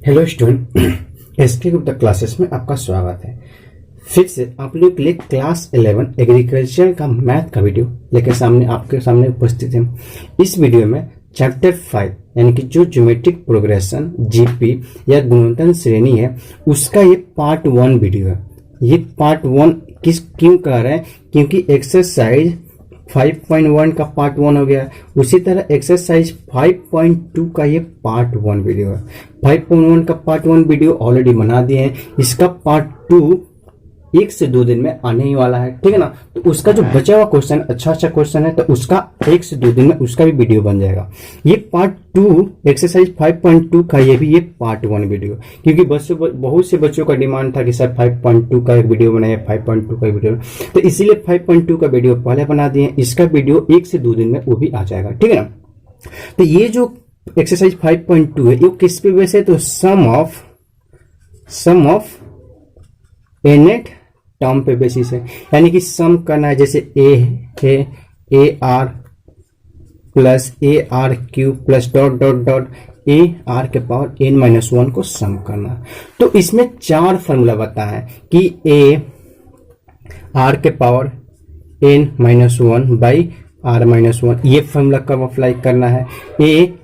Hello student, SK Gupta classes में आपका स्वागत है। फिर से आप लोग के लिए क्लास 11 एग्रीकल्चर का मैथ का वीडियो लेकर आपके सामने उपस्थित है। इस वीडियो में चैप्टर 5 यानी कि जो ज्योमेट्रिक प्रोग्रेशन जीपी या गुणनफल श्रेणी है उसका ये पार्ट 1 वीडियो है। ये पार्ट 1 क्यों कर रहे हैं? क्योंकि एक्सरसाइज 5.1 का पार्ट 1 हो गया। उसी तरह एक्सरसाइज 5.2 का ये पार्ट 1 वीडियो है। 5.1 का पार्ट 1 वीडियो ऑलरेडी बना दिए हैं। इसका पार्ट 2 1 से 2 दिन में आने ही वाला है, ठीक है ना। तो उसका जो बचा हुआ क्वेश्चन अच्छा क्वेश्चन है तो उसका 1 से 2 दिन में उसका भी वीडियो बन जाएगा। ये पार्ट 2 एक्सरसाइज 5.2 का ये पार्ट 1 वीडियो, क्योंकि बहुत से बच्चों का डिमांड था कि सर 5.2 का एक वीडियो बनाए, 5.2 का वीडियो, तो इसीलिए 5.2 का वीडियो पहले बना दिए। इसका वीडियो 1 से 2 दिन में वो भी आ जाएगा, ठीक है ना। तो ये जो एक्सरसाइज 5.2 है ये किस पे बेस है? तो सम ऑफ एनेट टर्म पे बेसिस है, यानी कि सम करना है। जैसे A R plus a are cube plus dot dot dot a r के पावर एन माइनस 1 को सम करना। तो इसमें 4 फॉर्मूला बताया है कि ए आर के power n minus 1 by r minus 1, ये फॉर्मूला कब अप्लाई करना है? ए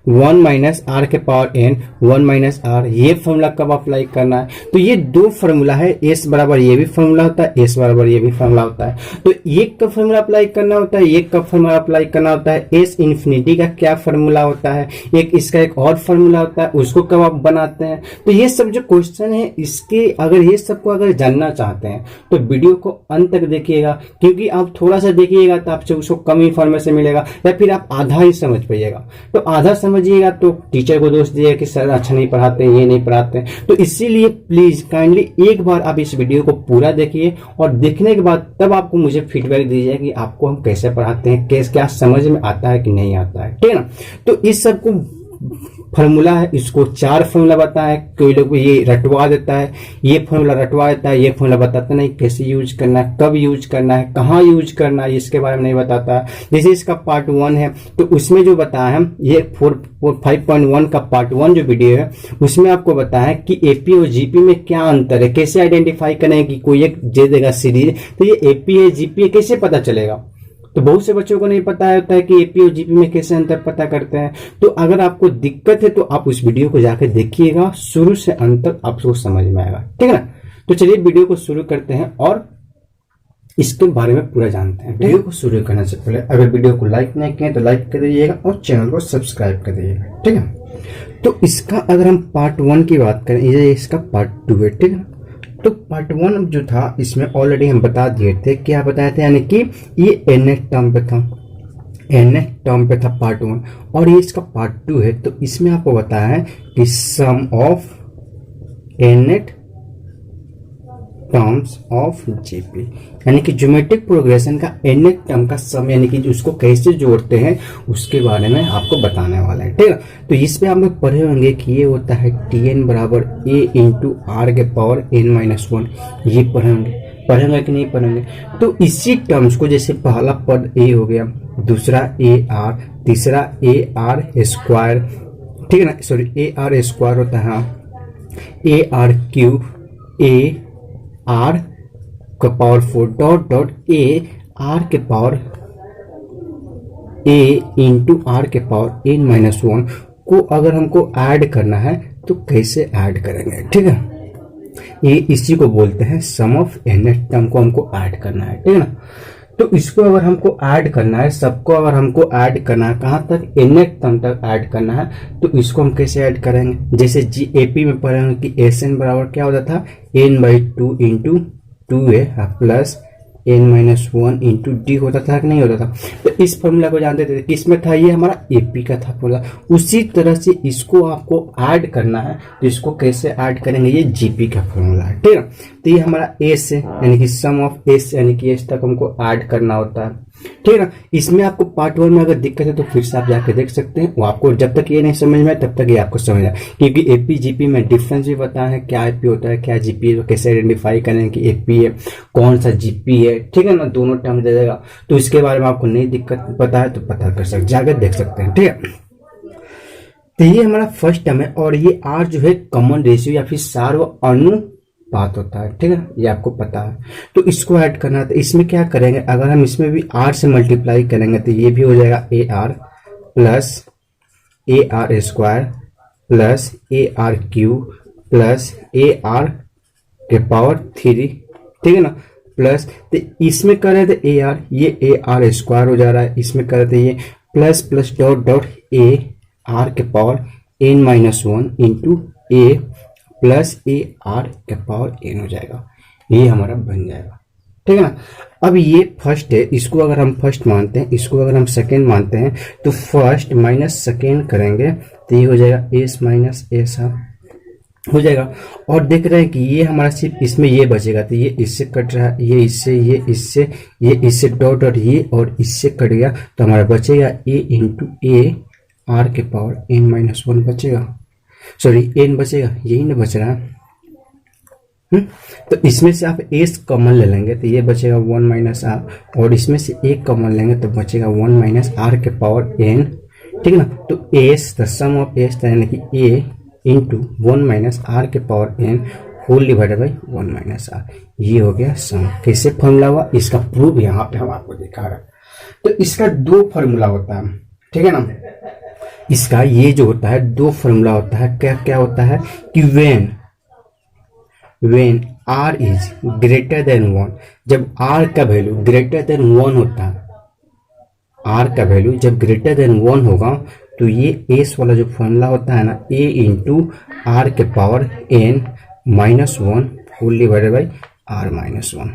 1 माइनस आर के पावर एन 1 माइनस आर, ये फॉर्मूला कब अप्लाई करना है? तो ये 2 फॉर्मूला है। एस बराबर ये भी फॉर्मूला होता है, एस बराबर ये भी फॉर्मूला होता है। तो एक का फॉर्मूला अप्लाई करना होता है, एक का फॉर्मूला अप्लाई करना होता है। एस इन्फिनिटी का क्या फॉर्मूला होता है, एक इसका एक और फॉर्मूला होता है, उसको कब आप बनाते हैं। तो ये सब जो क्वेश्चन है इसके अगर ये सबको अगर जानना चाहते हैं तो वीडियो को अंत तक देखिएगा, क्योंकि आप थोड़ा सा देखिएगा तो आपसे उसको कम इंफॉर्मेशन मिलेगा, या फिर आप आधा ही समझ पाइएगा। तो आधा समझिएगा तो टीचर को दोष दिएगा कि सर अच्छा नहीं पढ़ाते हैं, ये नहीं पढ़ाते हैं। तो इसीलिए प्लीज काइंडली एक बार आप इस वीडियो को पूरा देखिए, और देखने के बाद तब आपको मुझे फीडबैक दीजिए कि आपको हम कैसे पढ़ाते हैं, क्या समझ में आता है कि नहीं आता है, ठीक है ना। तो इस सब को फॉर्मूला है, इसको 4 फॉर्मूला बताया है। कोई लोग ये रटवा देता है, ये फॉर्मूला रटवा देता है, ये फॉर्मूला बताता नहीं कैसे यूज करना है, कब यूज करना है, कहाँ यूज करना है, इसके बारे में नहीं बताता। जैसे इसका पार्ट 1 है तो उसमें जो बताया है ये 5.1 का पार्ट 1 जो वीडियो है उसमें आपको बताया है कि एपी और जीपी में क्या अंतर है, कैसे आइडेंटिफाई करें कि कोई एक दे देगा सीरीज तो ये एपी है जीपी है, कैसे पता चलेगा। तो बहुत से बच्चों को नहीं पता होता है कि एपी और जीपी में कैसे अंतर पता करते हैं। तो अगर आपको दिक्कत है तो आप उस वीडियो को जाकर देखिएगा, शुरू से अंत तक आपको समझ में आएगा, ठीक है ना। तो चलिए वीडियो को शुरू करते हैं और इसके बारे में पूरा जानते हैं। वीडियो को शुरू करने से पहले अगर वीडियो को लाइक नहीं किए तो लाइक कर दीजिएगा और चैनल को सब्सक्राइब कर दीजिएगा, ठीक है। तो इसका अगर हम पार्ट 1 की बात करें, ये इसका पार्ट 2 है, ठीक है। तो पार्ट 1 जो था इसमें ऑलरेडी हम बता दिए थे, क्या बताए थे, यानी कि ये एनएट टर्म पे था, एनएट टर्म पे था पार्ट 1, और ये इसका पार्ट 2 है। तो इसमें आपको बताया है कि सम ऑफ एनएट टर्म्स ऑफ जीपी, यानी कि ज्योमेट्रिक प्रोग्रेशन का एनएट टर्म का सम, यानी कि उसको कैसे जोड़ते हैं उसके बारे में आपको बताने वाला है, ठीक है। तो इस पे आप लोग पढ़े होंगे कि ये होता है tn बराबर a इंटू आर के पावर n माइनस 1, ये पढ़ेंगे कि नहीं पढ़ेंगे। तो इसी टर्म्स को जैसे पहला पद a हो गया, दूसरा a r, तीसरा a r स्क्वायर, ठीक है ना, सॉरी a r स्क्वायर होता है, a r cube, a r का power 4 dot dot a r के पावर ए इंटू आर के पावर एन माइनस 1 को अगर हमको ऐड करना है तो कैसे ऐड करेंगे, ठीक है। ये इसी को बोलते हैं सम ऑफ एनएट टर्म को हमको ऐड करना है, ठीक है ना। तो इसको अगर हमको ऐड करना है, सबको अगर हमको ऐड करना है, कहाँ तक, एनएट टर्म तक ऐड करना है, तो इसको हम कैसे ऐड करेंगे। जैसे जीएपी में पढ़ेंगे कि एस एन बराबर क्या होता था, n by 2 into 2a plus n minus 1 into d होता था कि नहीं होता था। तो इस फॉर्मूला को जानते थे, किसमें था, ये हमारा एपी का था फॉर्मूला। उसी तरह से इसको आपको ऐड करना है, तो इसको कैसे ऐड करेंगे, ये जीपी का फॉर्मूला है, ठीक है। तो ये हमारा एस है, यानी कि सम ऑफ एस, यानी कि एस तक हमको ऐड करना होता है, ठीक है ना। इसमें आपको पार्ट 1 में अगर दिक्कत है तो फिर से आप जाके देख सकते हैं, वो आपको जब तक ये नहीं समझ में आए तब तक ये आपको समझ आए, क्योंकि एपी जीपी में डिफरेंस भी बताया है, क्या एपी होता है क्या जीपी है, तो कैसे आइडेंटिफाई करें कि एपी है कौन सा जीपी है, ठीक है ना, दोनों टर्म दे देगा। तो इसके बारे में आपको नहीं दिक्कत पता है तो पता कर सकते, जाकर देख सकते हैं, ठीक है। तो ये हमारा फर्स्ट टर्म है और ये आर जो है कॉमन रेशियो या फिर सार्व अनुपात होता है, ठीक है ना, ये आपको पता है। तो इसको ऐड करना है, तो इसमें क्या करेंगे, अगर हम इसमें भी आर से मल्टीप्लाई करेंगे तो ये भी हो जाएगा A R plus a are square plus a are cube plus a r के पावर 3, ठीक है ना, प्लस तो इसमें करें तो ए आर, ये ए आर स्क्वायर हो जा रहा है, इसमें करें तो ये plus plus dot dot a r के power n minus 1 into a plus a r के पावर n हो जाएगा, ये हमारा बन जाएगा, ठीक है ना। अब ये फर्स्ट है, इसको अगर हम फर्स्ट मानते हैं, इसको अगर हम सेकेंड मानते हैं, तो फर्स्ट माइनस सेकेंड करेंगे तो ये हो जाएगा एस माइनस एस हो जाएगा। और देख रहे हैं कि ये हमारा सिर्फ इसमें ये बचेगा, तो ये इससे कट रहा है, ये इससे, ये इससे, ये इससे डॉट डॉट ये और इससे कट गया, तो हमारा बचेगा ए इंटू ए आर के पावर n माइनस 1 बचेगा, सॉरी n बचेगा, यही ना बच रहा है। तो इसमें से आप s कॉमन ले लेंगे तो ये बचेगा 1 माइनस आर, और इसमें से एक कॉमन लेंगे तो बचेगा 1 माइनस आर के पावर n, ठीक है ना। तो s the sum of s यानी कि a इंटू 1 माइनस आर के power n whole divided by 1 minus r, ये हो गया सम। कैसे फॉर्मूला हुआ, इसका प्रूफ यहाँ पे हम आपको दिखा रहे हैं। तो इसका दो फॉर्मूला होता है, ठीक है ना, इसका ये जो होता है दो फॉर्मूला होता है। क्या क्या होता है कि when r is greater than 1, जब r का वैल्यू ग्रेटर देन 1 होता है, r का वैल्यू जब ग्रेटर देन 1 होगा तो ये s वाला जो फॉर्मूला होता है ना, a इंटू आर के power n minus 1 whole divided by r minus 1,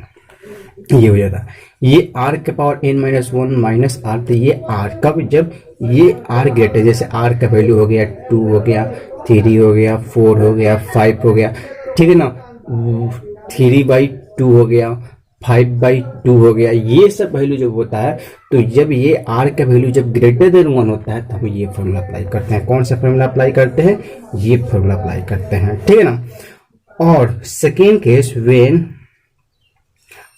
ये हो जाता है। ये r के power n minus 1 minus r, तो ये r कब, जब ये r ग्रेटर, जैसे r का वैल्यू हो गया 2 हो गया, 3 हो गया, 4 हो गया, 5 हो गया, ठीक है ना, 3/2 हो गया, 5/2 हो गया, ये सब वैल्यू जब होता है तो जब ये r का वैल्यू जब ग्रेटर देन 1 होता है तब ये फॉर्मूला अप्लाई करते हैं। कौन सा फॉर्मूला अप्लाई करते हैं, ये फॉर्मूला अप्लाई करते हैं, ठीक है ना। और second case when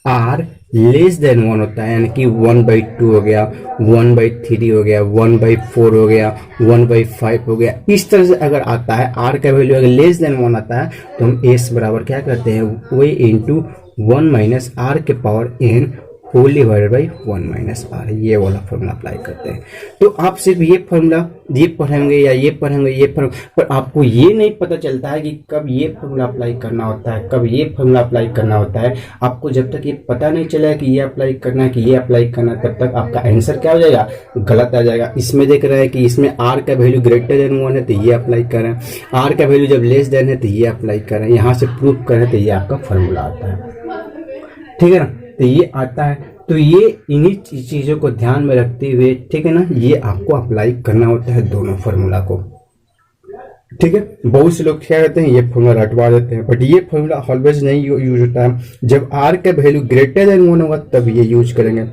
r less than 1 होता है, यानी कि 1/2 हो गया, 1/3 हो गया, 1/4 हो गया, 1/5 हो गया, इस तरह से अगर आता है r का वैल्यू अगर लेस देन 1 आता है तो हम s बराबर क्या करते हैं, वे इंटू 1 माइनस आर के power n whole divided by 1 minus r, ये वाला फॉर्मूला अप्लाई करते हैं। तो आप सिर्फ ये फॉर्मूला ये पढ़ेंगे या ये पढ़ेंगे, ये पर आपको ये नहीं पता चलता है कि कब ये फॉर्मूला अप्लाई करना होता है, कब ये फॉर्मूला अप्लाई करना होता है। आपको जब तक ये पता नहीं चला कि ये अप्लाई करना है कि ये अप्लाई करना है, तब तक आपका आंसर क्या हो जाएगा, गलत आ जाएगा। इसमें देख रहे हैं कि इसमें आर का वैल्यू ग्रेटर देन 1 है तो ये अप्लाई करें, आर का वैल्यू जब लेस देन है तो ये अप्लाई करें, यहाँ से प्रूफ करें तो ये आपका फॉर्मूला आता है, ठीक है ना। तो ये आता है, तो ये इन्हीं चीजों को ध्यान में रखते हुए, ठीक है ना, ये आपको अप्लाई करना होता है दोनों फॉर्मूला को, ठीक है। बहुत से लोग क्या करते हैं, ये फॉर्मूला रटवा देते हैं, बट ये फॉर्मूला ऑलवेज नहीं यूज होता है। जब आर का वैल्यू ग्रेटर देन 1 होगा तब ये यूज करेंगे,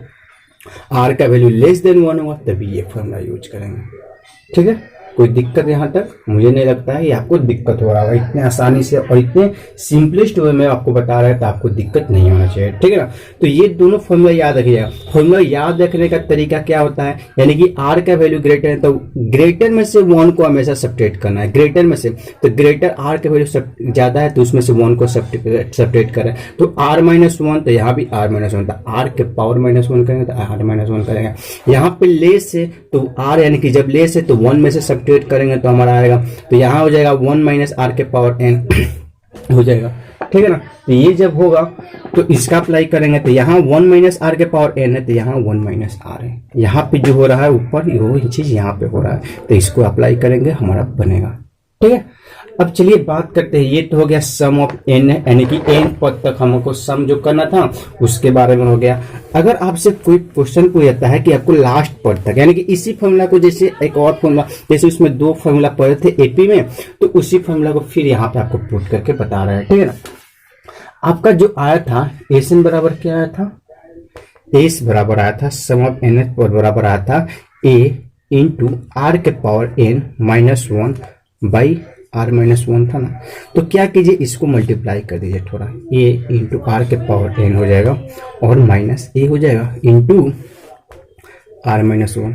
आर का वैल्यू लेस देन 1 होगा तब ये फॉर्मूला यूज करेंगे, ठीक है। कोई दिक्कत यहाँ तक मुझे नहीं लगता है, ये आपको दिक्कत हो रहा होगा, इतने आसानी से और इतने सिंपलेस्ट वे में आपको बता रहा है तो आपको दिक्कत नहीं होना चाहिए, ठीक है ना। तो ये दोनों फॉर्मूला याद रखिएगा। फॉर्मूला याद रखने का तरीका क्या होता है, यानी कि आर का वैल्यू ग्रेटर है तो ग्रेटर में से 1 को हमेशा सब्ट्रैक्ट करना है, ग्रेटर में से, तो ग्रेटर आर का वैल्यू ज्यादा है तो उसमें से 1 को सब्ट्रैक्ट करें, तो आर माइनस 1 तो यहाँ भी आर माइनस 1 था, आर के पावर माइनस 1 करेंगे तो आर माइनस 1 करेंगे। यहाँ पे लेस है तो आर, यानी कि जब लेस है तो 1 में से सब्ट्रैक्ट करेंगे तो हमारा आएगा, तो यहाँ हो जाएगा 1 माइनस आर के पावर n हो जाएगा, ठीक है ना। तो ये जब होगा तो इसका अप्लाई करेंगे तो यहाँ 1 माइनस आर के पावर n है तो यहाँ 1 माइनस आर है, यहाँ पे जो हो रहा है ऊपर वो चीज यहाँ पे हो रहा है, तो इसको अप्लाई करेंगे हमारा बनेगा, ठीक है। अब चलिए बात करते हैं, ये तो हो गया सम ऑफ n, यानी कि n पद तक हमको सम जो करना था उसके बारे में हो गया। अगर आपसे कोई क्वेश्चन पूछता है कि आपको लास्ट पद तक, यानी कि इसी फॉर्मूला को, जैसे एक और फॉर्मूला, जैसे उसमें 2 फॉर्मूला पढ़े थे एपी में, तो उसी फॉर्मूला को फिर यहाँ पे आपको पुट करके बता रहा है, ठीक है ना। आपका जो आया था एस बराबर क्या आया था, एस बराबर आया था सम ऑफ एन बराबर आया था ए इंटू आर के power n minus 1 by r minus 1 था ना। तो क्या कीजिए, इसको मल्टीप्लाई कर दीजिए थोड़ा, a इंटू आर के पावर n हो जाएगा और माइनस a हो जाएगा इंटू आर माइनस 1।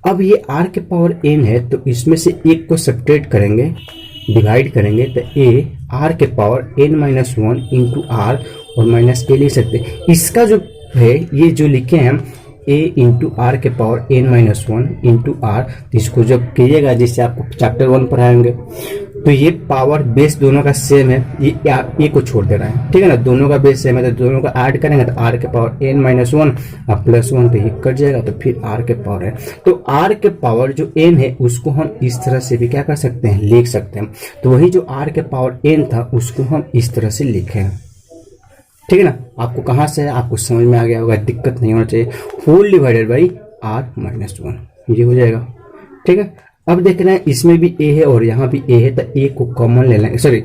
अब ये r के पावर n है तो इसमें से एक को सब्ट्रैक्ट करेंगे, डिवाइड करेंगे तो a r के power n minus 1 into r और माइनस a लिख सकते हैं। इसका जो है ये जो लिखे हैं हम a इंटू आर के power n minus 1 into r, तो इसको जब कीजिएगा जिससे आपको चैप्टर 1 पढ़ाएंगे तो ये पावर बेस दोनों का सेम है, ये को छोड़ दे रहा है, ठीक है ना, दोनों का बेस सेम है तो दोनों का ऐड करेंगे तो r के पावर n माइनस 1 और प्लस 1 तो ये कट जाएगा तो फिर r के पावर है। तो r के पावर जो n है उसको हम इस तरह से भी क्या कर सकते हैं, लिख सकते हैं। तो वही जो r के पावर n था उसको हम इस तरह से लिखे हैं, ठीक है ना। आपको कहाँ से है आपको समझ में आ गया होगा, दिक्कत नहीं होना चाहिए। Whole divided by r minus 1 ये हो जाएगा, ठीक है। अब देख रहे हैं इसमें भी a है और यहाँ भी a है तो a को कॉमन ले लेंगे, सॉरी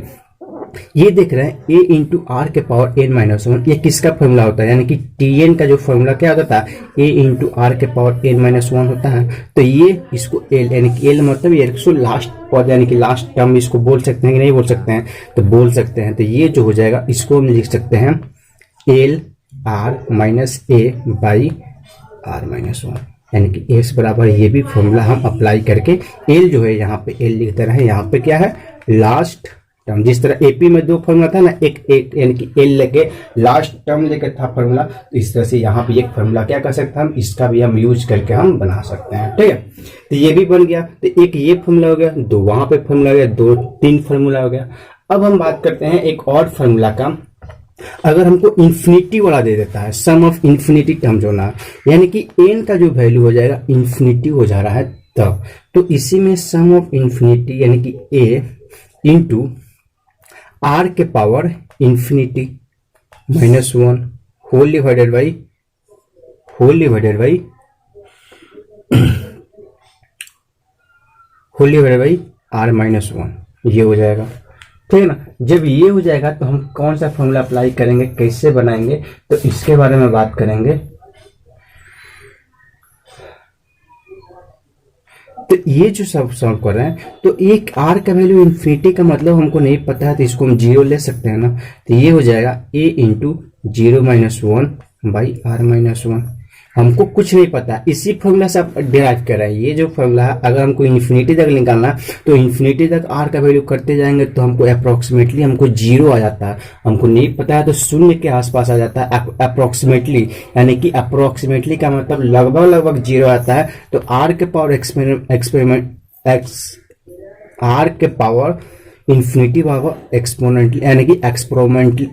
ये देख रहे हैं a इंटू आर के पावर n माइनस 1, ये किसका फॉर्मूला होता है, यानी कि tn का जो फॉर्मूला क्या होता है a इंटू आर के पावर n माइनस 1 होता है। तो ये इसको l यानी कि l मतलब ये इसको लास्ट पद यानी कि लास्ट टर्म इसको बोल सकते हैं कि नहीं बोल सकते हैं, तो बोल सकते हैं। तो ये जो हो जाएगा इसको हम लिख सकते हैं l r minus a by r minus 1, यानी कि s बराबर ये भी फॉर्मूला हम अप्लाई करके l जो है यहाँ पे l लिखते रहे, यहाँ पे क्या है लास्ट टर्म। जिस तरह एपी में दो फॉर्मूला था ना, एक यानी कि एल लेके लास्ट टर्म लेके था फॉर्मूला, तो इस तरह से यहाँ पे एक फॉर्मूला क्या कर सकते हैं हम, इसका भी हम यूज करके हम बना सकते हैं, ठीक है। तो ये भी बन गया, तो एक ये फॉर्मूला हो गया, दो वहां पे फॉर्मूला हो गया, दो तीन फॉर्मूला हो गया। अब हम बात करते हैं एक और फॉर्मूला का। अगर हमको इन्फिनिटी वाला दे देता है, सम ऑफ इन्फिनिटी टर्म जो ना, यानी कि n का जो वैल्यू हो जाएगा इन्फिनिटी हो जा रहा है तब, तो इसी में सम ऑफ इन्फिनिटी यानी कि a इंटू आर के power infinity minus 1 whole divided by r minus 1 ये हो जाएगा, ठीक है ना। जब ये हो जाएगा तो हम कौन सा फॉर्मूला अप्लाई करेंगे, कैसे बनाएंगे, तो इसके बारे में बात करेंगे। तो ये जो सब सॉल्व कर रहे हैं, तो एक r का वैल्यू इन्फिनिटी का मतलब हमको नहीं पता है तो इसको हम 0 ले सकते हैं ना। तो ये हो जाएगा a into 0 minus 1 by r minus 1, हमको कुछ नहीं पता, इसी फॉर्मूला से आप डिराइव कर रहे हैं। ये जो फॉर्मूला है अगर हमको इन्फिनिटी तक निकालना तो इन्फिनिटी तक r का वैल्यू करते जाएंगे तो हमको अप्रोक्सीमेटली हमको 0 आ जाता है, हमको नहीं पता है तो शून्य के आसपास आ जाता है अप्रोक्सीमेटली, यानी कि अप्रोक्सीमेटली का मतलब लगभग 0 आता है। तो r के पावर r के पावर इन्फिनिटी पावर एक्सपोनेंटली यानी कि एक्सपोनेंटली,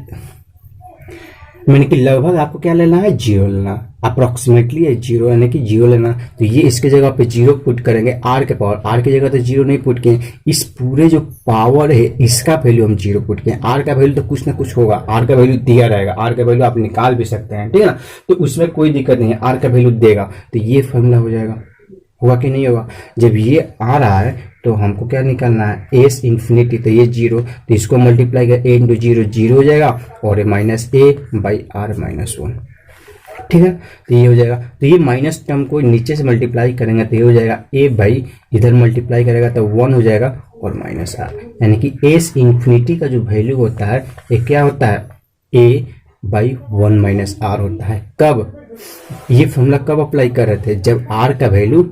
मैंने कि लगभग आपको क्या लेना है 0 लेना, अप्रोक्सीमेटली है 0 यानी कि 0 लेना। तो ये इसके जगह पे 0 पुट करेंगे, r के पावर, r की जगह तो 0 नहीं पुट किए, इस पूरे जो पावर है इसका वैल्यू हम 0 पुट किए। r का वैल्यू तो कुछ ना कुछ होगा, r का वैल्यू दिया रहेगा, r का वैल्यू आप निकाल भी सकते हैं, ठीक है ना, तो उसमें कोई दिक्कत नहीं है, r का वैल्यू देगा। तो ये फॉर्मूला हो जाएगा, होगा कि नहीं होगा। जब ये आ रहा है तो हमको क्या निकालना है एस इन्फिनिटी, तो ये 0, तो इसको मल्टीप्लाई कर a इंटू 0 हो जाएगा और minus a by r minus 1, ठीक है। तो ये हो जाएगा, तो ये माइनस टर्म को नीचे से मल्टीप्लाई करेंगे तो ये हो जाएगा a बाई इधर मल्टीप्लाई करेगा तो 1 हो जाएगा और माइनस r, यानी कि एस इन्फिनिटी का जो वैल्यू होता है ये क्या होता है a बाई 1 माइनस r होता है। कब ये फॉर्मूला कब अप्लाई कर रहे थे, जब r का वैल्यू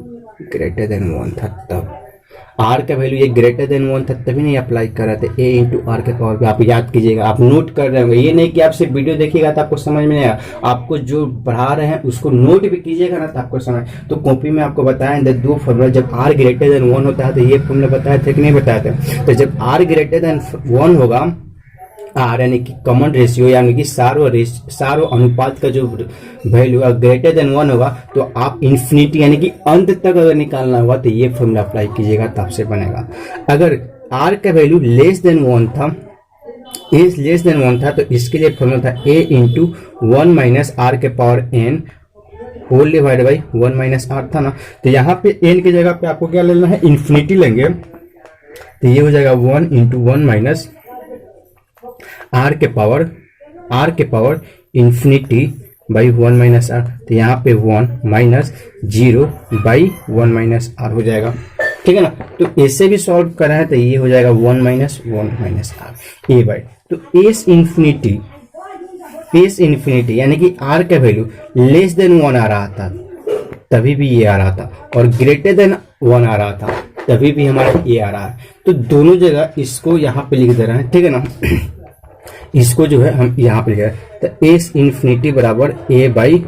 ग्रेटर देन 1 था तब, r का वैल्यू ये ग्रेटर देन 1 था तभी नहीं अप्लाई कर रहे थे। a इंटू आर के पावर पे आप याद कीजिएगा, आप नोट कर रहे होंगे, ये नहीं कि आप सिर्फ वीडियो देखिएगा तो आपको समझ में नहीं आएगा, आपको जो पढ़ा रहे हैं उसको नोट भी कीजिएगा ना तो आपको समझ। तो कॉपी में आपको बताएं दो फॉर्मूला, जब r ग्रेटर देन 1 होता है तो ये फॉर्मूला बताए थे कि नहीं बताए थे। तो जब r ग्रेटर देन 1 होगा, r यानी कि कॉमन रेशियो यानी कि सारो अनुपात का जो वैल्यू ग्रेटर देन 1 होगा तो आप इन्फिनिटी यानी कि अंत तक अगर निकालना होगा तो ये फॉर्मूला अप्लाई कीजिएगा तब से बनेगा। अगर r का वैल्यू लेस देन 1 था तो इसके लिए फॉर्मूला था a इंटू 1 माइनस आर के power n whole divide by 1 minus r था ना। तो यहाँ पे n की जगह पे आपको क्या लेना है इन्फिनिटी लेंगे, तो ये हो जाएगा 1 इंटू 1 माइनस r के power infinity by 1 minus r, तो यहाँ पे 1 माइनस 0 बाई 1 माइनस आर हो जाएगा, ठीक है ना। तो ऐसे भी सॉल्व करा है तो ये हो जाएगा 1 माइनस आर ए बाई, तो एस इन्फिनिटी यानी कि r का वैल्यू लेस देन 1 आ रहा था, तभी भी ये आ रहा था, और ग्रेटर देन 1 आ रहा था तभी भी हमारा ये आ रहा है। तो दोनों जगह इसको यहाँ पे लिख दे रहे हैं, ठीक है ना। इसको जो है हम यहाँ पे लिख रहे हैं, तो एस इन्फिनिटी बराबर ए बाई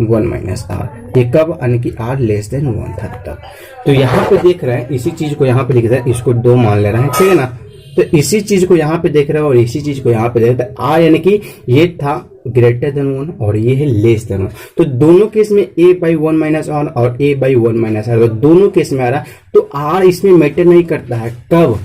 1 माइनस आर, ये कब, यानी कि आर लेस देन 1 था तब। तो यहाँ पे देख रहे हैं, इसी चीज को यहाँ पे लिख रहे हैं, इसको 2 मान ले रहे हैं, ठीक है ना। तो इसी चीज को यहाँ पे देख रहे हैं और इसी चीज को यहाँ पे देख रहे हैं, आर यानी कि ये था ग्रेटर देन 1 और ये है लेस देन 1। तो दोनों केस में ए बाई 1 माइनस आर और ए बाई 1 माइनस आर दोनों केस में आ रहा है। तो आर इसमें मैटर नहीं करता है, कब,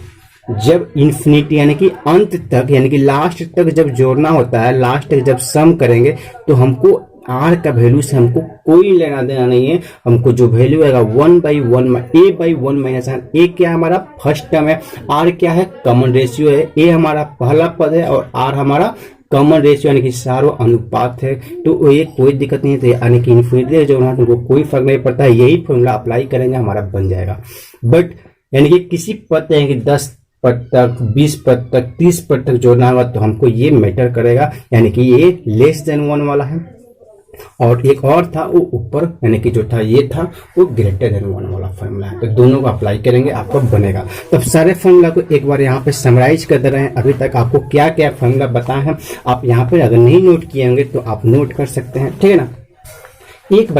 जब इन्फिनिटी यानी कि अंत तक, यानी कि लास्ट तक जब जोड़ना होता है, लास्ट तक जब सम करेंगे तो हमको आर का वैल्यू से हमको कोई लेना देना नहीं है। हमको जो वैल्यू आएगा 1 by 1 a by 1 minus r, a क्या हमारा फर्स्ट टर्म है, आर क्या है कॉमन रेशियो है, ए हमारा पहला पद है और आर हमारा कॉमन रेशियो यानी कि सारो अनुपात है। तो ये कोई दिक्कत नहीं है, यानी कि इन्फिनिटी जो है तुमको कोई फर्क नहीं पड़ता है, यही फॉर्मूला अप्लाई करेंगे हमारा बन जाएगा। बट यानी कि किसी पद यानी कि 10 पद तक, 20 पद तक, 30 पद तक जोड़ना होगा तो हमको ये मैटर करेगा, यानी कि ये लेस देन 1 वाला है और एक और था वो ऊपर, यानी कि जो था ये था वो ग्रेटर देन 1 वाला फॉर्मूला है। तो दोनों को अप्लाई करेंगे आपको बनेगा। तो सारे फॉर्मूला को एक बार यहाँ पे समराइज कर दे रहे हैं, अभी तक आपको क्या क्या फॉर्मूला बताए हैं। आप यहाँ पे अगर नहीं नोट किए होंगे तो आप नोट कर सकते हैं, ठीक है ना। एक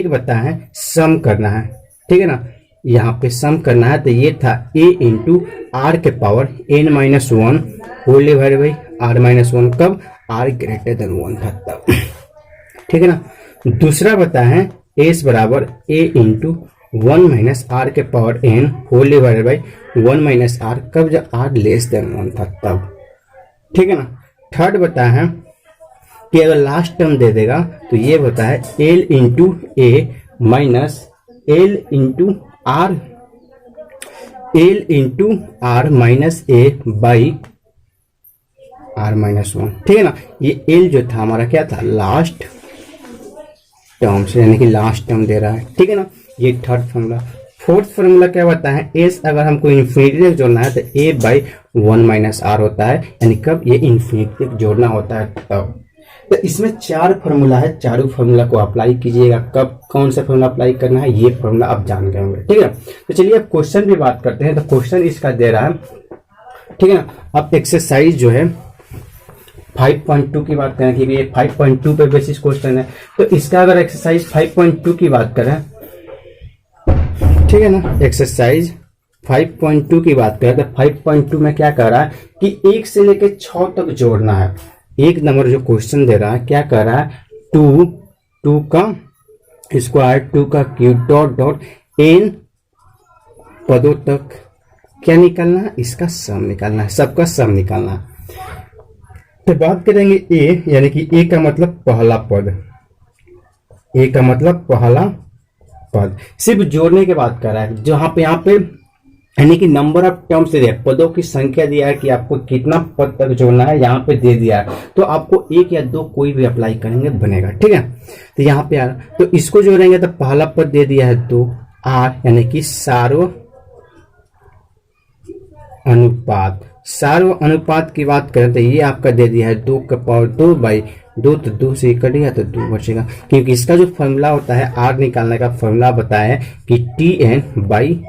बताया है सम करना है, ठीक है ना। यहाँ पे सम करना है तो ये था a इंटू आर के power n minus 1 whole divide by r minus 1, कब, आर ग्रेटर देन 1 था तब, ठीक है ना। दूसरा बताया है एस बराबर a इंटू 1 माइनस आर के power n whole divide by 1 minus R, कब, जब आर लेस देन 1 था तब, ठीक है ना। थर्ड बताया है कि अगर लास्ट टर्म दे देगा तो ये बताया है l into a minus l into r minus a by r minus 1, ठीक है ना। ये एल जो था हमारा क्या था, लास्ट टर्म से, यानी कि लास्ट टर्म दे रहा है, ठीक है ना। ये थर्ड फॉर्मूला। फोर्थ फॉर्मूला क्या होता है, एस अगर हमको इन्फिनिटी तक जोड़ना है तो ए बाई 1 माइनस आर होता है, यानी कब, ये इन्फिनिटी तक जोड़ना होता है तब। तो इसमें 4 फॉर्मूला है, चारों फॉर्मूला को अप्लाई कीजिएगा। कब कौन सा फॉर्मूला अप्लाई करना है ये फॉर्मूला आप जान गए होंगे, ठीक है। तो चलिए अब क्वेश्चन भी बात करते हैं। तो क्वेश्चन इसका दे रहा है, ठीक है ना। अब एक्सरसाइज जो है 5.2 की बात करें कि ये 5.2 पे बेसिस क्वेश्चन है। तो इसका अगर एक्सरसाइज 5.2 की बात करें, ठीक है ना, एक्सरसाइज 5.2 की बात करें तो 5.2 में क्या कह रहा है कि 1 से लेकर 6 तक जोड़ना है। एक नंबर जो क्वेश्चन दे रहा है क्या कह रहा है, 2 का स्क्वायर 2 का क्यूब डॉट डॉट n पदों तक क्या निकालना है, इसका सम निकालना है, सबका सम निकालना है। तो बात करेंगे ए, यानी कि ए का मतलब पहला पद, ए का मतलब पहला पद, सिर्फ जोड़ने के बाद कर रहा है। जहां पे यहाँ पे यानी कि नंबर ऑफ टर्म्स दे दिया, पदों की संख्या दिया है कि आपको कितना पद तक जोड़ना है, यहाँ पे दे दिया है। तो आपको 1 या 2 कोई भी अप्लाई करेंगे बनेगा, ठीक है। तो यहाँ पे आ रहा, तो इसको जोड़ेंगे तो पहला पद दे दिया है 2 आर, यानी कि सार्व अनुपात की बात करें तो ये आपका दे दिया है 2 का पावर 2 बाई 2, तो 2 से कट गया तो 2 बचेगा, क्योंकि इसका जो फॉर्मूला होता है आर निकालने का फॉर्मूला बताया है कि Tn बाई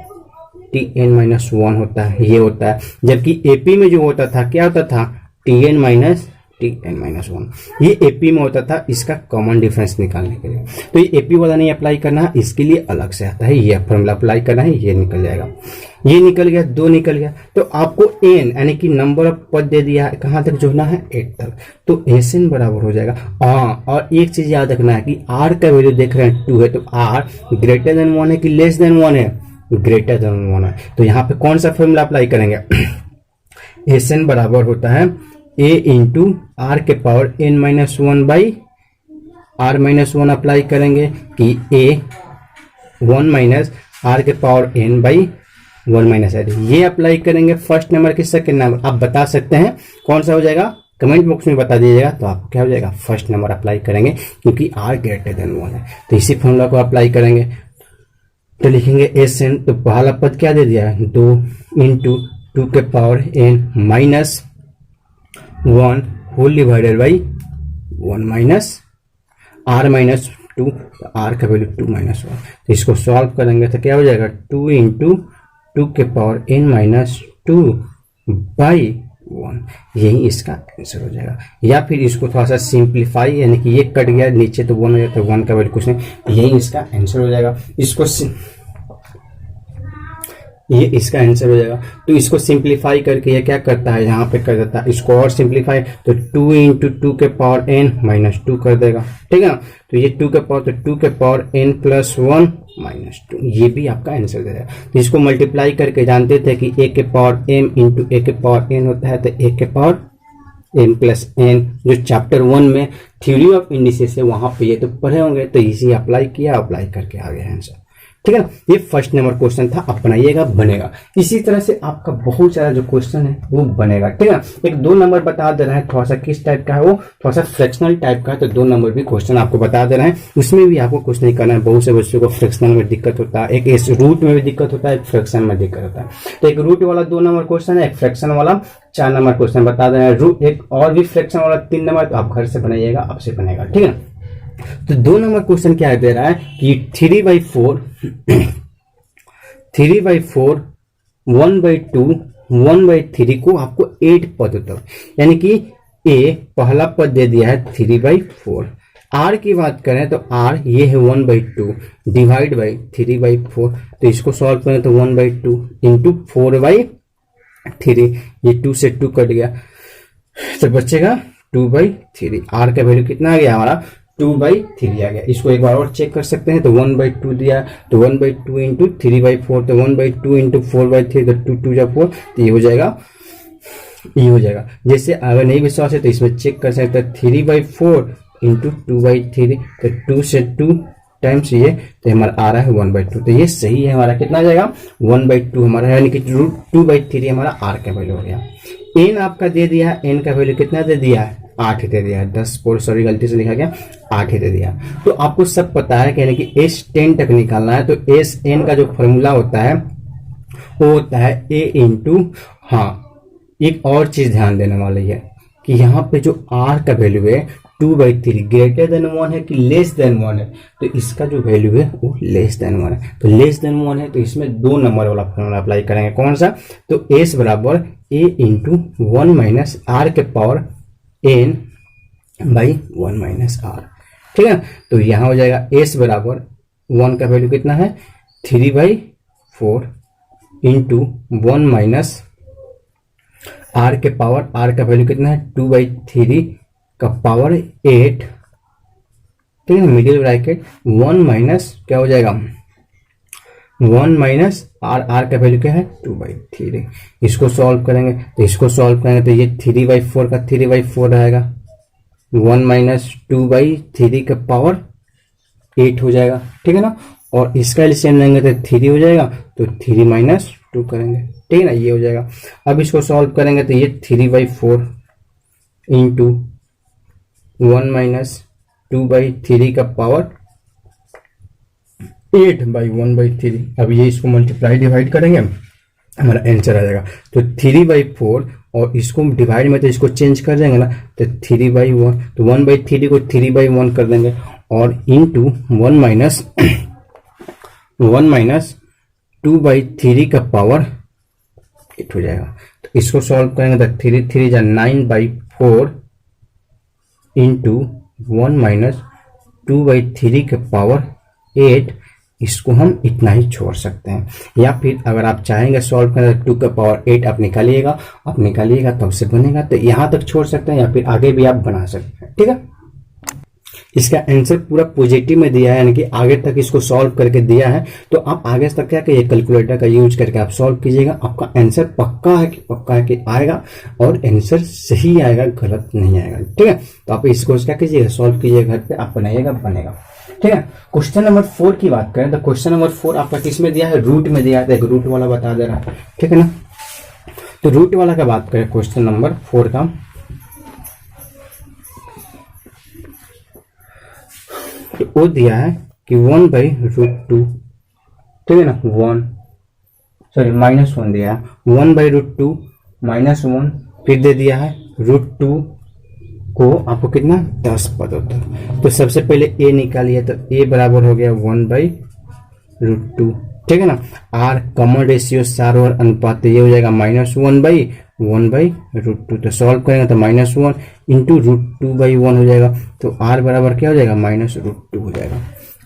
Tn माइनस 1 होता है, ये होता है। जबकि एपी में जो होता था क्या होता था, Tn माइनस 1, ये एपी में होता था। इसका कॉमन डिफरेंस निकालने के लिए तो ये एपी वाला नहीं अप्लाई करना है, इसके लिए अलग से आता है, ये फॉर्मूला अप्लाई करना है, ये निकल जाएगा। ये निकल गया, 2 निकल गया। तो आपको n यानी कि नंबर ऑफ पद दे दिया है, कहां तक जोड़ना है, 8 तक। तो Sn बराबर हो जाएगा। हाँ, और एक चीज याद रखना है कि r का वैल्यू देख रहे हैं 2 है, तो r ग्रेटर देन 1 है कि लेस देन 1 है, ग्रेटर देन 1 है। तो यहाँ पे कौन सा फॉर्मूला अप्लाई करेंगे, Sn बराबर होता है a इंटू आर के power n minus 1 by r minus 1 apply करेंगे कि a 1 माइनस आर के power n by 1 minus r, ये अप्लाई करेंगे फर्स्ट नंबर के सेकंड नंबर। आप बता सकते हैं कौन सा हो जाएगा, कमेंट बॉक्स में बता दीजिएगा। तो आपको क्या हो जाएगा, फर्स्ट नंबर अप्लाई करेंगे क्योंकि r ग्रेटर देन 1 है। तो इसी फॉर्मूला को अप्लाई करेंगे तो लिखेंगे Sn, तो पहला पद क्या दे दिया है, 2 इंटू 2 के power n minus 1 whole divided by 1 minus r minus 2, तो r का वैल्यू 2 माइनस 1। तो इसको सॉल्व करेंगे तो क्या हो जाएगा 2 इंटू 2 के पावर n माइनस 2 बाई 1, यही इसका आंसर हो जाएगा। या फिर इसको थोड़ा सा सिंप्लीफाई, यानी कि ये कट गया नीचे तो 1 हो जाता है, 1 का वैल्यू कुछ नहीं, यही इसका आंसर हो जाएगा। ये इसका आंसर हो जाएगा। तो इसको सिंप्लीफाई करके ये क्या करता है, यहाँ पे कर देता है इसको और सिंप्लीफाई, तो 2 इंटू 2 के पावर n माइनस 2 कर देगा, ठीक है ना। तो ये 2 के पावर, तो 2 के पावर n प्लस 1 माइनस 2, ये भी आपका आंसर दे रहा है। तो इसको मल्टीप्लाई करके जानते थे कि a के पावर m इंटू a के पावर n होता है, तो a के पावर m प्लस n, जो चैप्टर 1 में थ्योरी ऑफ इंडिसेस है वहां पे ये तो पढ़े होंगे, तो इसी अप्लाई किया, अप्लाई करके आ गया आंसर, ठीक है ना। ये फर्स्ट नंबर क्वेश्चन था, आप बनाइएगा, बनेगा। इसी तरह से आपका बहुत सारा जो क्वेश्चन है वो बनेगा, ठीक है ना। एक 2 नंबर बता दे रहा है, थोड़ा सा किस टाइप का है वो, थोड़ा सा फ्रैक्शनल टाइप का है, तो 2 नंबर भी क्वेश्चन आपको बता दे रहे हैं। उसमें भी आपको कुछ नहीं करना है। बहुत से बच्चों को फ्रैक्शनल में दिक्कत होता है, एक इस रूट में भी दिक्कत होता है, एक फ्रैक्शन में दिक्कत होता है। तो एक रूट वाला 2 नंबर क्वेश्चन है, एक फ्रैक्शन वाला 4 नंबर क्वेश्चन बता दे रहे हैं, एक और भी फ्रैक्शन वाला 3 नंबर, तो आप घर से बनाइएगा, आपसे बनेगा, ठीक है ना। तो 2 नंबर क्वेश्चन क्या दे रहा है कि 3/4 3/4 1/2 1/3 को आपको 8 पद होता है, यानी कि a पहला पद दे दिया है 3/4। r की बात करें तो r ये है 1/2 डिवाइड बाई 3/4, तो इसको सॉल्व करें तो 1/2 इंटू 4/3, ये 2 से 2 कट गया तो बचेगा 2/3। r का वैल्यू कितना आ गया हमारा 2/3 आ गया। इसको एक बार और चेक कर सकते हैं, तो 1/2 दिया, तो 1/2 इंटू 3/4, तो 1/2 इंटू 4/3, तो 2 2 जा 4, तो ये हो जाएगा। जैसे अगर नहीं विश्वास है तो इसमें चेक कर सकते हैं, 3/4 इंटू 2/3, तो 2 से 2 टाइम्स ये, तो हमारा आ रहा है 1/2, तो ये सही है हमारा, कितना आ जाएगा 1/2 हमारा, यानी कि 2/3 हमारा r का वैल्यू हो गया। n आपका दे दिया है, n का वैल्यू कितना दे दिया है 8 दे दिया है, 10 सॉरी गलती से लिखा गया 8 दे दिया। तो आपको सब पता है कि S10 तक निकालना है, तो Sn का जो फॉर्मूला होता है वो होता है a इंटू, हाँ एक और चीज ध्यान देने वाली है कि यहाँ पे जो r का वैल्यू है 2/3 ग्रेटर देन 1 है कि लेस देन 1 है, तो इसका जो वैल्यू है वो लेस देन 1 है। तो लेस देन 1 है तो इसमें 2 नंबर वाला फॉर्मूला अप्लाई करेंगे, कौन सा, तो s बराबर a इंटू 1 माइनस r के power n by 1 minus r, ठीक है। तो यहाँ हो जाएगा s बराबर 1 का वैल्यू कितना है 3/4 इंटू 1 माइनस r के पावर, r का वैल्यू कितना है 2/3 का पावर 8, ठीक है, मिडिल ब्रैकेट 1 माइनस क्या हो जाएगा 1 माइनस r का वैल्यू क्या है 2/3। इसको सॉल्व करेंगे तो ये 3/4 का 3/4 रहेगा, 1 माइनस 2/3 का पावर 8 हो जाएगा, ठीक है ना। और इसका एलसीएम लेंगे तो 3 हो जाएगा, तो 3 माइनस 2 करेंगे, ठीक है ना, ये हो जाएगा। अब इसको सॉल्व करेंगे तो ये 3/4 इंटू 1 माइनस 2/3 का पावर 8/1/3। अब ये इसको मल्टीप्लाई डिवाइड करेंगे, हमारा आंसर आ जाएगा। तो 3/4 और इसको डिवाइड में तो इसको चेंज कर देंगे ना, तो 3/1, तो 1/3 को 3/1 कर देंगे और इंटू 1 माइनस 2/3 का पावर 8 हो जाएगा। तो इसको सॉल्व करेंगे तो 3 3 जा 9/4 इंटू 1 माइनस 2/3 का पावर 8, इसको हम इतना ही छोड़ सकते हैं। या फिर अगर आप चाहेंगे सॉल्व करें 2 का पावर 8 आप निकालिएगा तब से बनेगा, तो यहाँ तक छोड़ सकते हैं या फिर आगे भी आप बना सकते हैं, ठीक है। इसका आंसर पूरा पॉजिटिव में दिया है, यानी कि आगे तक इसको सॉल्व करके दिया है, तो आप आगे तक क्या करिए कैलकुलेटर का यूज करके आप सॉल्व कीजिएगा। आपका आंसर पक्का है कि आएगा और आंसर सही आएगा, गलत नहीं आएगा, ठीक है। तो आप इसको क्या कीजिएगा सॉल्व कीजिएगा, घर पे आप बनाइएगा, बनेगा, ठीक है। क्वेश्चन नंबर 4 की बात करें तो क्वेश्चन नंबर 4 आपका किस में दिया है, रूट में दिया है, तो एक रूट वाला बता दे रहा है, ठीक है ना। तो रूट वाला का बात करें क्वेश्चन नंबर 4 का, तो वो दिया है कि 1/√2, ठीक है ना, -1 दिया है, 1/√2 -1, फिर दे दिया है √2 को आपको कितना 10 पद होता है। तो सबसे पहले ए निकालिए, तो ए बराबर हो गया 1/√2, ठीक है ना। आर कॉमन रेशियो सार और अनुपात, तो ये हो जाएगा -1/1/√2। तो सॉल्व करेंगे तो -1 इंटू √2/1 हो जाएगा। तो आर बराबर क्या हो जाएगा -√2 हो जाएगा।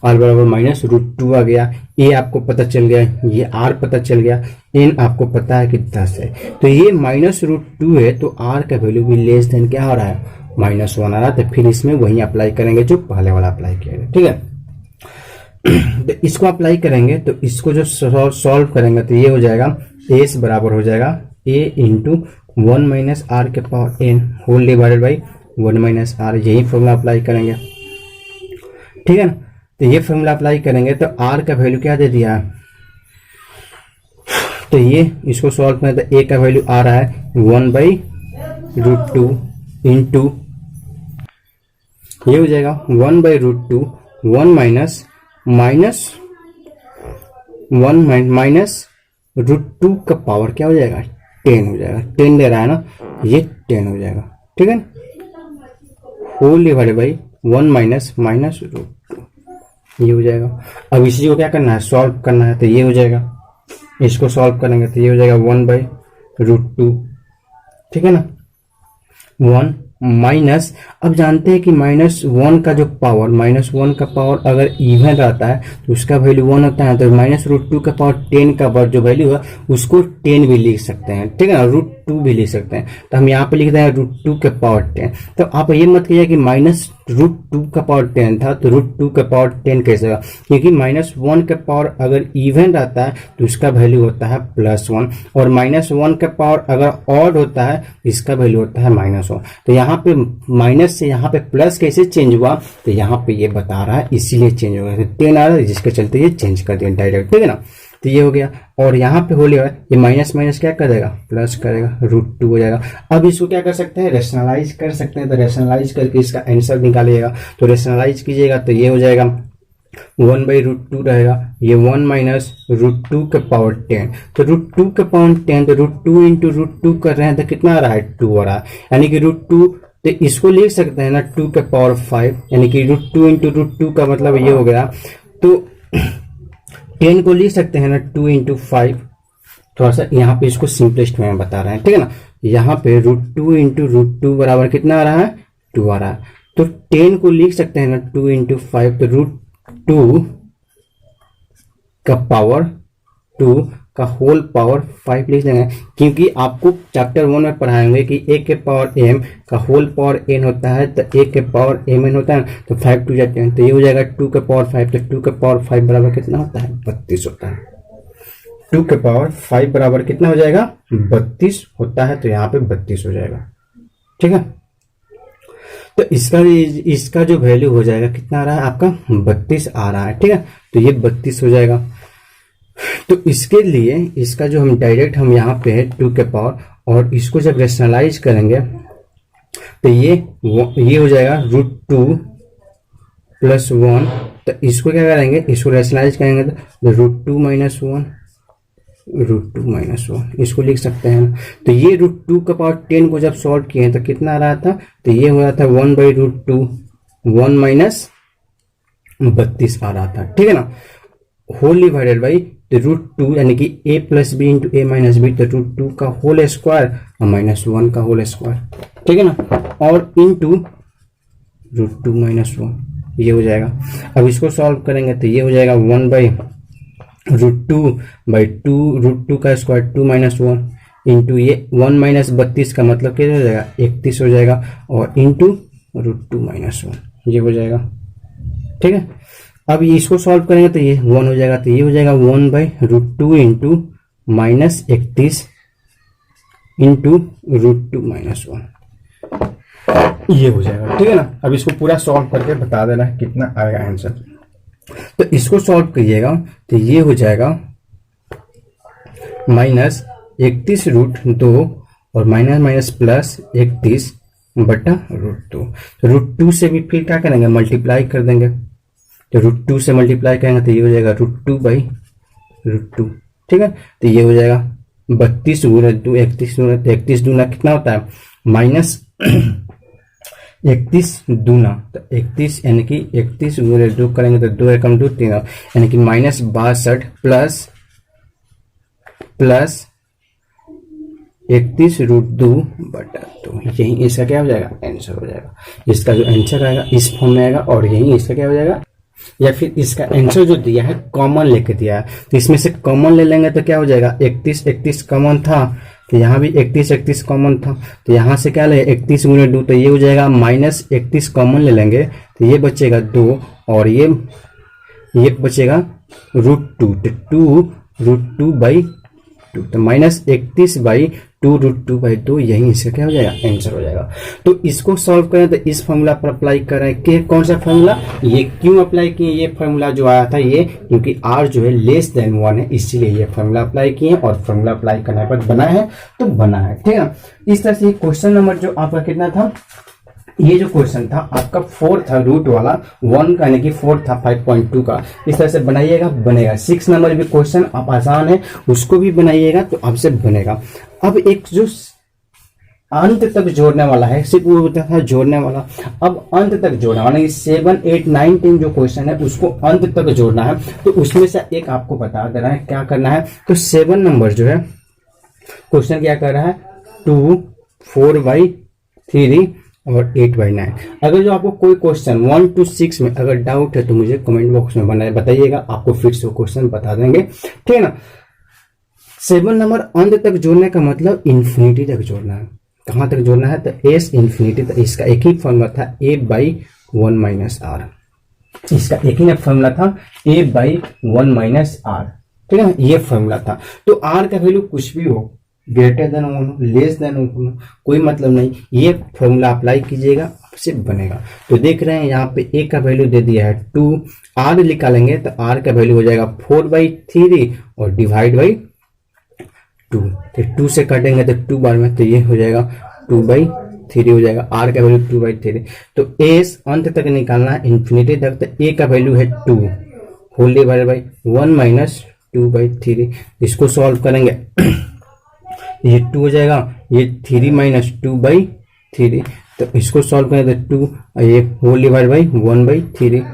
आर बराबर -√2 आ गया। ए आपको पता चल गया, ये आर पता चल गया, एन आपको पता है कि 10 है। तो ये -√2 है, तो आर का वैल्यू भी लेस देन क्या हो रहा है -1 आ रहा है। तो फिर इसमें वही अप्लाई करेंगे जो पहले वाला अप्लाई किया है, ठीक है। तो इसको अप्लाई करेंगे, तो इसको जो सॉल्व करेंगे तो ये हो जाएगा एस बराबर हो जाएगा ए इंटू 1 - आर के power n whole divided by 1 - r. यही फॉर्मूला अप्लाई करेंगे, ठीक है ना। तो ये फॉर्मूला अप्लाई करेंगे तो आर का वैल्यू क्या दे दिया है, तो ये इसको सॉल्व करें तो ए का वैल्यू आ रहा है 1/√2 इंटू ये हो जाएगा 1/√2 1 माइनस √2 का पावर क्या हो जाएगा 10 हो जाएगा। 10 दे रहा है ना, ये 10 हो जाएगा, ठीक है ना। होल डिवाइडेड बाई 1 माइनस √2 ये हो जाएगा। अब इसी को क्या करना है, सॉल्व करना है। तो ये हो जाएगा, इसको सॉल्व करेंगे तो ये हो जाएगा 1/√2, ठीक है ना। 1 माइनस, अब जानते हैं कि -1 का जो पावर, -1 का पावर अगर इवन रहता है तो उसका वैल्यू 1 होता है। तो -√2 का पावर 10 का जो वैल्यू है उसको 10 भी लिख सकते हैं, ठीक है ना, √2 भी लिख सकते हैं। तो हम यहाँ पे लिख रहे हैं √2 के पावर 10। तो आप ये मत कीजिए कि -√2 का पावर 10 था तो √2 का पावर 10 कैसे होगा, क्योंकि -1 का पावर अगर इवन रहता है तो उसका वैल्यू होता है +1, और -1 का पावर अगर ऑड होता है तो इसका वैल्यू होता है -1। तो यहाँ पे माइनस से यहाँ पे प्लस कैसे चेंज हुआ, तो यहाँ पे ये बता रहा है इसीलिए चेंज हो गया। 10 आ रहा है जिसके चलते ये चेंज कर दिया डायरेक्ट, ठीक है ना। तो ये हो गया, और यहाँ पे होले ये माइनस क्या करेगा, प्लस करेगा, √2 हो जाएगा। अब इसको क्या कर सकते हैं, रेशनलाइज कर सकते हैं। तो रेशनलाइज करके इसका आंसर निकालिएगा। तो रेशनलाइज कीजिएगा तो ये हो जाएगा 1/√2 रहेगा, ये 1 माइनस √2 के पावर 10। तो √2 के पावर 10, तो √2 इंटू √2 कर रहे हैं तो कितना आ रहा है 2 आ रहा है, यानी कि √2। तो इसको लिख सकते हैं ना 2 के पावर 5, यानी कि √2 इंटू √2 का मतलब ये हो गया। तो 10 को लिख सकते हैं ना 2 इंटू 5। थोड़ा सा यहाँ पे इसको सिंपलेस्ट में बता रहे हैं, ठीक है ना। यहाँ पे √2 इंटू √2 बराबर कितना आ रहा है 2 आ रहा है। तो 10 को लिख सकते हैं ना 2 इंटू 5, तो √2 का पावर 2 का होल पावर 5 लिख देंगे, क्योंकि आपको चैप्टर 1 में पढ़ाएंगे कि a के पावर m का होल पावर n होता है, तो a के पावर mn होता है, तो 5 2 10, तो ये हो जाएगा 2 के पावर 5। तो 2 के पावर 5 बराबर कितना होता है 32 होता है। 2 के पावर 5 बराबर कितना हो जाएगा 32 होता है। तो यहाँ पे 32 हो जाएगा, ठीक है। तो इसका जो वैल्यू हो जाएगा कितना आ रहा है आपका 32 आ रहा है, ठीक है। तो ये 32 हो जाएगा। तो इसके लिए इसका जो हम डायरेक्ट हम यहाँ पे है 2 के पावर, और इसको जब रेशनलाइज करेंगे तो ये हो जाएगा √2 + 1। तो इसको क्या करेंगे, इसको रेशनलाइज करेंगे तो √2 - 1 इसको लिख सकते हैं। तो ये √2 का पावर 10 को जब सॉल्व किए तो कितना आ रहा था, तो ये हो रहा था 1/√2 1 माइनस 32 आ रहा था, ठीक है ना। होल डिवाइडेड बाई √2, यानी कि a + b into a - b, तो √2 का होल स्क्वायर और -1 का होल स्क्वायर, ठीक है ना, और इंटू √2 - 1 ये हो जाएगा। अब इसको सॉल्व करेंगे तो ये हो जाएगा 1/√2 बाई 2 √2 का स्क्वायर 2 - 1 इंटू ये 1 माइनस 32 का मतलब क्या हो जाएगा 31 हो जाएगा, और इंटू √2 - 1 ये हो जाएगा, ठीक है। अब इसको सॉल्व करेंगे तो ये 1 हो जाएगा। तो ये हो जाएगा 1/√2 इंटू -31 इंटू √2 - 1 ये हो जाएगा, ठीक है ना। अब इसको पूरा सॉल्व करके बता देना है कितना आएगा आंसर। तो इसको सॉल्व करिएगा तो ये हो जाएगा -31√2 और माइनस प्लस 31 बटा √2। तो √2 से भी फिर क्या करेंगे, मल्टीप्लाई कर देंगे। तो √2 से मल्टीप्लाई करेंगे तो ये हो जाएगा √2/√2, ठीक है। तो ये हो जाएगा 32 × 2 31 दूना कितना होता है 31 दूना, तो 31 यानी कि 31 गुणे 2 करेंगे तो 2 एकम 2 3, यानी कि -62 प्लस 31√2 बटा 2, यही इसका क्या हो जाएगा, आंसर हो जाएगा। इसका जो आंसर आएगा इस फॉर्म में आएगा, और यही इसका क्या हो जाएगा, या फिर इसका आंसर जो दिया है कॉमन लेके दिया है, तो इसमें से कॉमन ले लेंगे तो क्या हो जाएगा, 31 कॉमन था, तो यहाँ भी 31 कॉमन था, तो यहाँ से क्या ले 31 गुणे 2, तो ये हो जाएगा -31 कॉमन ले लेंगे तो ये बचेगा 2, और ये बचेगा √2, तो 2√2/2, तो -31/2√2/2, यही इसका क्या हो जाएगा, आंसर हो जाएगा। तो इसको सॉल्व करें तो इस फॉर्मूला पर अप्लाई करें कि कौन सा फॉर्मूला, ये क्यों अप्लाई किए, ये फॉर्मूला जो आया था ये क्योंकि r जो है <1 है, इसीलिए ये फॉर्मूला अप्लाई किए, और फॉर्मूला अप्लाई करने पर बना है तो बना है, ठीक है ना। इस तरह से क्वेश्चन नंबर जो आपका कितना था, ये जो क्वेश्चन था आपका 4 था, रूट वाला 1 का, यानी कि 4 था 5.2 का, इस तरह से बनाइएगा, बनेगा। 6 नंबर भी क्वेश्चन आप आसान है उसको भी बनाइएगा तो आपसे बनेगा। अब एक जो अंत तक जोड़ने वाला है, सिर्फ वो होता था जोड़ने वाला, अब अंत तक जोड़ने वाला, 7 8 9 10 जो क्वेश्चन है उसको अंत तक जोड़ना है, तो उसमें से एक आपको बता दे रहा है क्या करना है। तो 7 नंबर जो है क्वेश्चन क्या कर रहा है, 2 4/3 और 8/9। अगर जो आपको कोई क्वेश्चन 1 to 6 में अगर डाउट है तो मुझे कमेंट बॉक्स में बताइएगा, आपको फिर से क्वेश्चन बता देंगे, ठीक है ना। 7 नंबर अंत तक जोड़ने का मतलब इंफिनिटी तक जोड़ना है। कहां तक जोड़ना है, तो s इंफिनिटी, तो इसका एक ही फॉर्मूला था a/1 - r, इसका एक ही फॉर्मूला था a/1 - r, ठीक है ना, ये फॉर्मूला था। तो r का वैल्यू कुछ भी हो, ग्रेटर देन 1 लेस देन 1, कोई मतलब नहीं, ये फॉर्मूला अप्लाई कीजिएगा आपसे बनेगा। तो देख रहे हैं यहाँ पे a का वैल्यू दे दिया है 2, r निकालेंगे तो r का वैल्यू हो जाएगा 4/3 और डिवाइड बाई 2, तो 2 से काटेंगे तो 2 बार में, तो ये हो जाएगा 2/3 हो जाएगा, r का वैल्यू 2/3। तो s अंत तक निकालना है इंफिनिटी तक, तो a का वैल्यू है 2 होल डिवाइड बाई 1 - 2/3, इसको सॉल्व करेंगे ये 2 हो जाएगा, ये 3 - 2/3, तो इसको सॉल्व करें तो 2, ये होल डिवाइड बाई 1/3।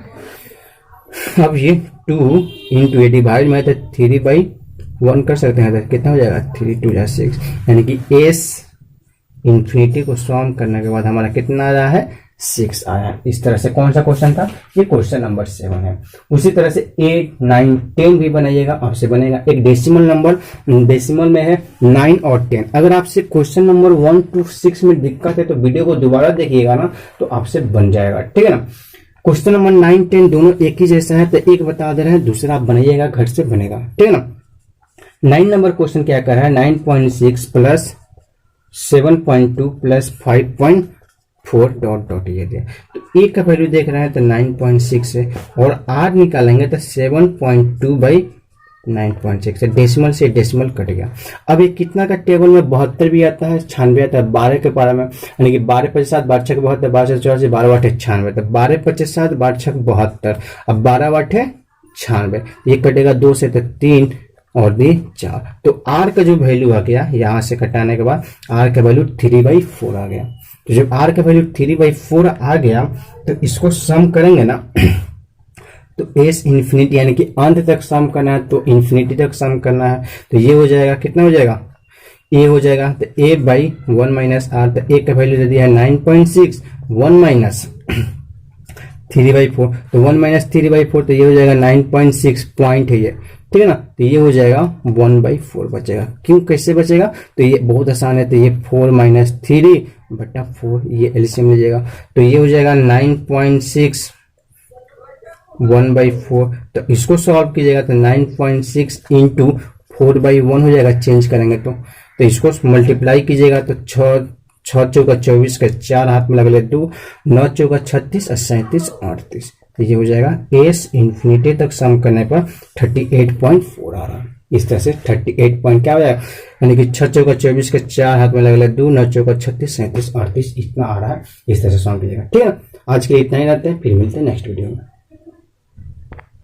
अब ये 2 इंटू ये डिवाइड में तो 3/1 कर सकते हैं, तो कितना हो जाएगा 3 2 6, यानी कि s इंफिनिटी को सॉल्व करने के बाद हमारा कितना आ रहा है 6 आया। इस तरह से कौन सा क्वेश्चन था, ये क्वेश्चन नंबर 7 है। उसी तरह से 8 9 10 भी बनाइएगा, आपसे बनेगा। एक डेसिमल नंबर, डेसिमल में है 9 और 10। अगर आपसे क्वेश्चन नंबर 1 to 6 में दिक्कत है तो वीडियो को दोबारा देखिएगा ना, तो आपसे बन जाएगा, ठीक है ना। क्वेश्चन नंबर 9 10 दोनों एक ही जैसा है, तो एक बता दे रहे हैं, दूसरा आप बनाइएगा, घर से बनेगा, ठीक है ना। 9 नंबर क्वेश्चन क्या कर रहा है, 9.6 प्लस 7.2 प्लस 5.4 डॉट डॉट ये दिया, तो ए का वैल्यू देख रहे हैं तो 9.6 है, और आर निकालेंगे तो 7.2/9.6 है, डेसिमल से डेसिमल कट गया। अब ये कितना का टेबल में 72 भी आता है, 96 आता है, 12 के पारा में, यानी कि 12 × 7 12 6 72, 12 6 84, 12 8 96, तो 12 × 7 12 6 72, अब 12 8 96, ये कटेगा 2 से तो 3 और भी 4, तो r का जो वैल्यू आ गया यहाँ से कटाने के बाद r का वैल्यू 3/4 आ गया। तो जब r का वैल्यू 3/4 आ गया तो इसको सम करेंगे ना तो s इंफिनिटी यानी कि अंत तक सम करना है, तो इंफिनिटी तक सम करना है, तो ये हो जाएगा, कितना हो जाएगा, a हो जाएगा, तो a/1 - r, तो a का वैल्यू दे दिया है 9.6, 1 - 3/4, तो 1 - 3/4, तो ये हो जाएगा 9.6 पॉइंट है ये, ठीक है ना। तो ये हो जाएगा 1/4 बचेगा। क्यों, कैसे बचेगा, तो ये बहुत आसान है, तो ये 4 - 3/4, ये एलसीएम लीजिएगा, तो ये हो जाएगा 9.6 1/4, तो इसको सॉल्व कीजिएगा तो 9.6 इंटू 4/1 हो जाएगा, चेंज करेंगे तो इसको मल्टीप्लाई कीजिएगा तो 6 चौका 24 का 4 हाथ में लगे 2, 9 चौका 36 और 37 38, तो ये हो जाएगा s इंफिनिटी तक सम करने पर 38.4 आ रहा है। इस तरह से 38 पॉइंट क्या हो जाएगा, यानी कि 6 चौका 24 के 4 हाथ में लगे 2, 9 चौका 36 37 38 इतना आ रहा है। इस तरह से सॉल्व कीजिएगा, ठीक है ना। आज के लिए इतना ही रहते हैं, फिर मिलते हैं नेक्स्ट वीडियो में।